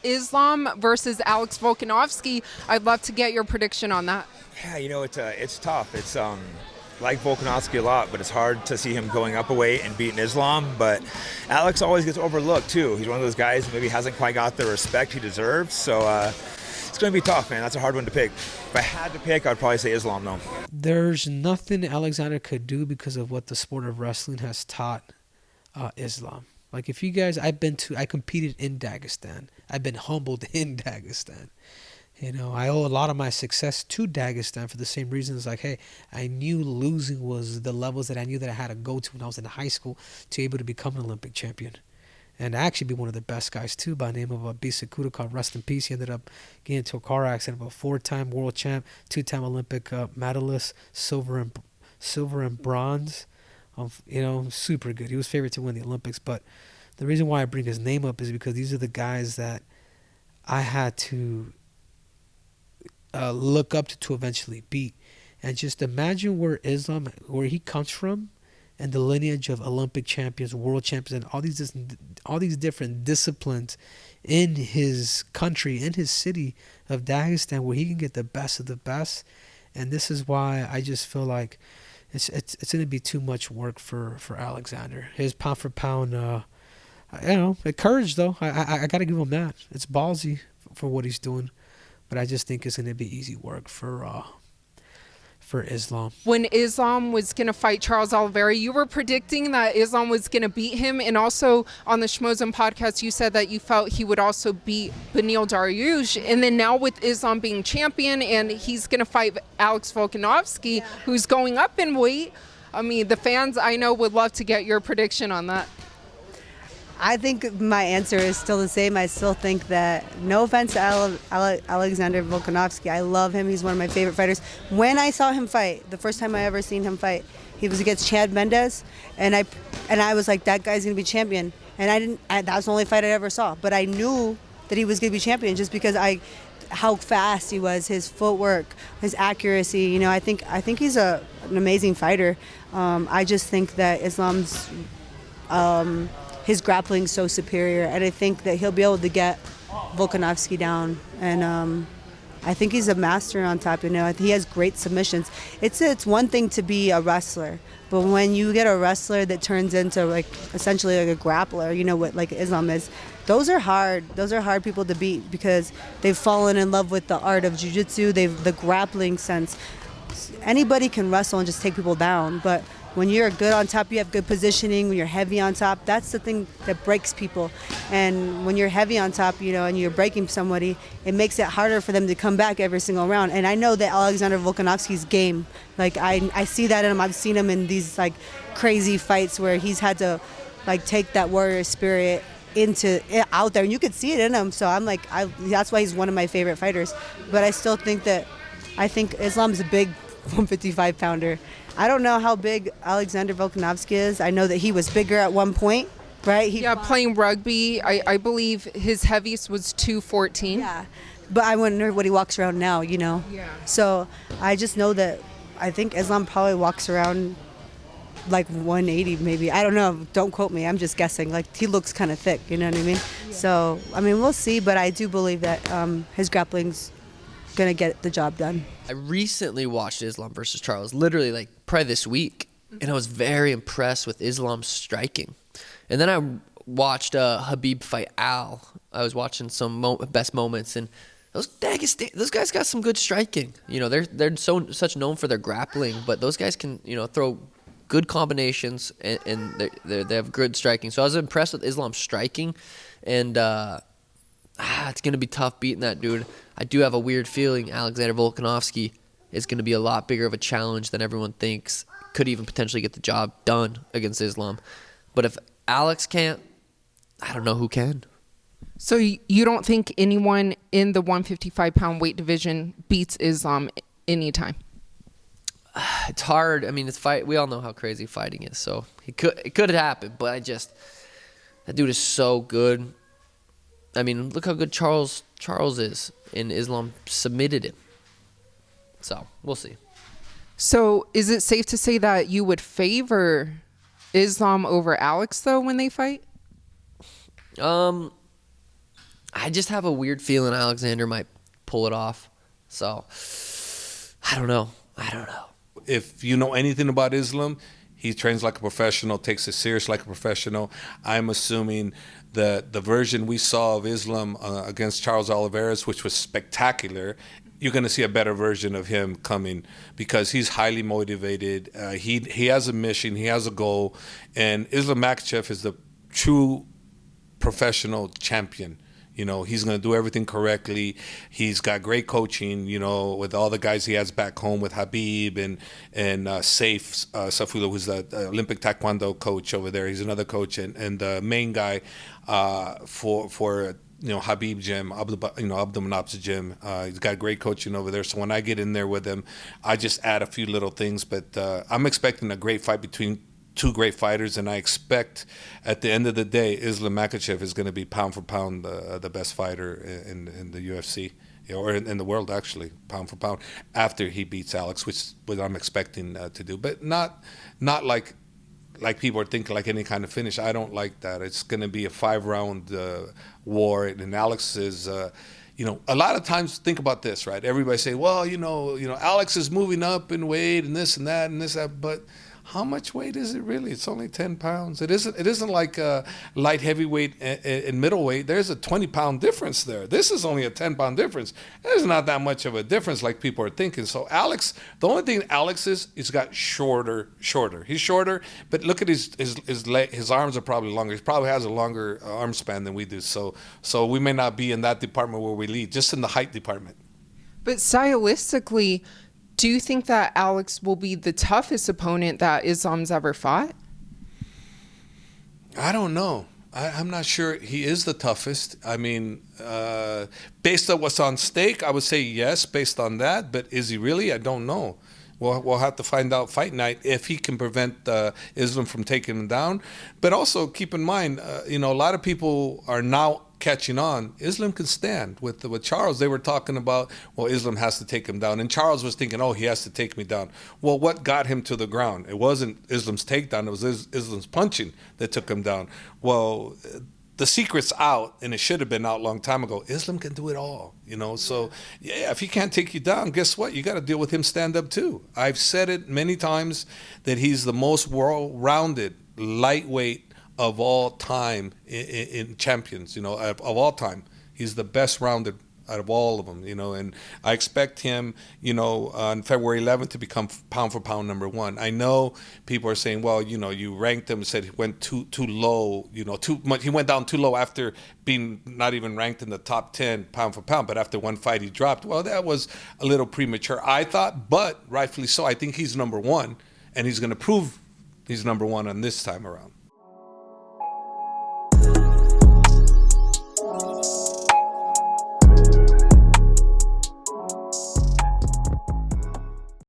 Islam versus Alex Volkanovski. I'd love to get your prediction on that. Yeah, it's tough. It's like Volkanovski a lot, but it's hard to see him going up a weight and beating Islam. But Alex always gets overlooked too. He's one of those guys who maybe hasn't quite got the respect he deserves. So it's going to be tough, man. That's a hard one to pick. If I had to pick, I'd probably say Islam, though. There's nothing Alexander could do because of what the sport of wrestling has taught Islam. Like, if you guys, I competed in Dagestan. I've been humbled in Dagestan. I owe a lot of my success to Dagestan for the same reasons. Like, hey, I knew losing was the levels that I knew that I had to go to when I was in high school to be able to become an Olympic champion. And actually be one of the best guys, too, by the name of Cejudo, called Rest in Peace. He ended up getting into a car accident, a 4-time world champ, 2-time Olympic medalist, silver and bronze. Super good. He was favored to win the Olympics. But the reason why I bring his name up is because these are the guys that I had to look up to eventually beat. And just imagine where where he comes from, and the lineage of Olympic champions, world champions, and all these different disciplines in his country, in his city of Dagestan, where he can get the best of the best. And this is why I just feel like it's going to be too much work for Alexander. His pound for pound, courage though. I got to give him that. It's ballsy for what he's doing, but I just think it's going to be easy work for Islam. When Islam was going to fight Charles Oliveira, you were predicting that Islam was going to beat him. And also on the Schmozen podcast, you said that you felt he would also beat Beneil Dariush. And then now with Islam being champion and he's going to fight Alex Volkanovski, who's going up in weight. I mean, the fans I know would love to get your prediction on that. I think my answer is still the same. I still think that, no offense to Alexander Volkanovski, I love him. He's one of my favorite fighters. When I saw him fight, the first time I ever seen him fight, he was against Javier Mendez, and I was like, that guy's gonna be champion. And that was the only fight I ever saw. But I knew that he was gonna be champion just because how fast he was, his footwork, his accuracy. I think he's an amazing fighter. I just think that Islam's his grappling is so superior, and I think that he'll be able to get Volkanovski down. And I think he's a master on top. He has great submissions. It's one thing to be a wrestler, but when you get a wrestler that turns into essentially like a grappler, what like Islam is, those are hard. Those are hard people to beat because they've fallen in love with the art of jiu-jitsu. The grappling sense. Anybody can wrestle and just take people down, but when you're good on top, you have good positioning. When you're heavy on top, that's the thing that breaks people. And when you're heavy on top, and you're breaking somebody, it makes it harder for them to come back every single round. And I know that Alexander Volkanovski's game. Like I see that in him. I've seen him in these crazy fights where he's had to take that warrior spirit out there, and you could see it in him. So I'm that's why he's one of my favorite fighters. But I still think Islam's a big 155 pounder. I don't know how big Alexander Volkanovski is. I know that he was bigger at one point, right? Playing rugby, I believe his heaviest was 214. Yeah, but I wonder what he walks around now, Yeah. So I just know that I think Islam probably walks around 180 maybe. I don't know. Don't quote me. I'm just guessing. He looks kind of thick, you know what I mean? Yeah. So, we'll see, but I do believe that his grappling's going to get the job done. I recently watched Islam versus Charles, literally probably this week, and I was very impressed with Islam's striking. And then I watched Habib fight Al. I was watching some best moments, and those guys got some good striking. They're such known for their grappling, but those guys can throw good combinations, and they have good striking. So I was impressed with Islam's striking, and it's gonna be tough beating that dude. I do have a weird feeling Alexander Volkanovski is going to be a lot bigger of a challenge than everyone thinks. Could even potentially get the job done against Islam. But if Alex can't, I don't know who can. So you don't think anyone in the 155-pound weight division beats Islam anytime? It's hard. We all know how crazy fighting is, so it could happen. But that dude is so good. Look how good Charles is, and Islam submitted him. So, we'll see. So, is it safe to say that you would favor Islam over Alex, though, when they fight? I just have a weird feeling Alexander might pull it off. So, I don't know. If you know anything about Islam, he trains like a professional, takes it serious like a professional. I'm assuming the version we saw of Islam against Charles Oliveira, which was spectacular, you're going to see a better version of him coming because he's highly motivated. He has a mission, he has a goal, and Islam Makhachev is the true professional champion. You know, he's going to do everything correctly. He's got great coaching, you know, with all the guys he has back home with Habib and Saif Safulo, who's the Olympic Taekwondo coach over there. He's another coach. And the main guy for Habib gym, Abdulmanap's gym. He's got great coaching over there. So when I get in there with him, I just add a few little things. But I'm expecting a great fight between two great fighters, and I expect at the end of the day, Islam Makhachev is going to be pound for pound the best fighter in the UFC, or in the world actually, pound for pound, after he beats Alex, which is what I'm expecting to do. But not like people are thinking, like any kind of finish. I don't like that. It's going to be a 5-round war, and Alex is. A lot of times, think about this, right? Everybody say, well, Alex is moving up in weight and this and that and this, that, but how much weight is it really? It's only 10 pounds. It isn't like light heavyweight and middleweight. There's a 20-pound difference there. This is only a 10-pound difference. There's not that much of a difference like people are thinking. So Alex, the only thing Alex is, he's got shorter. He's shorter, but look at his arms are probably longer. He probably has a longer arm span than we do. So we may not be in that department where we lead, just in the height department. But stylistically, do you think that Alex will be the toughest opponent that Islam's ever fought? I don't know. I'm not sure he is the toughest. I mean, based on what's on stake, I would say yes, based on that. But is he really? I don't know. We'll have to find out fight night if he can prevent Islam from taking him down. But also keep in mind, a lot of people are now catching on. Islam can stand. With Charles, they were talking about, well, Islam has to take him down. And Charles was thinking, oh, he has to take me down. Well, what got him to the ground? It wasn't Islam's takedown. It was Islam's punching that took him down. Well, the secret's out, and it should have been out a long time ago. Islam can do it all, So, yeah, if he can't take you down, guess what? You got to deal with him stand up too. I've said it many times that he's the most well-rounded lightweight of all time in champions, of all time. He's the best rounded out of all of them, and I expect him, on February 11th to become pound for pound number one. I know people are saying, well, you ranked him and said he went too low, too much. He went down too low after being not even ranked in the top 10 pound for pound, but after one fight he dropped. Well, that was a little premature, I thought, but rightfully so. I think he's number one, and he's going to prove he's number one on this time around.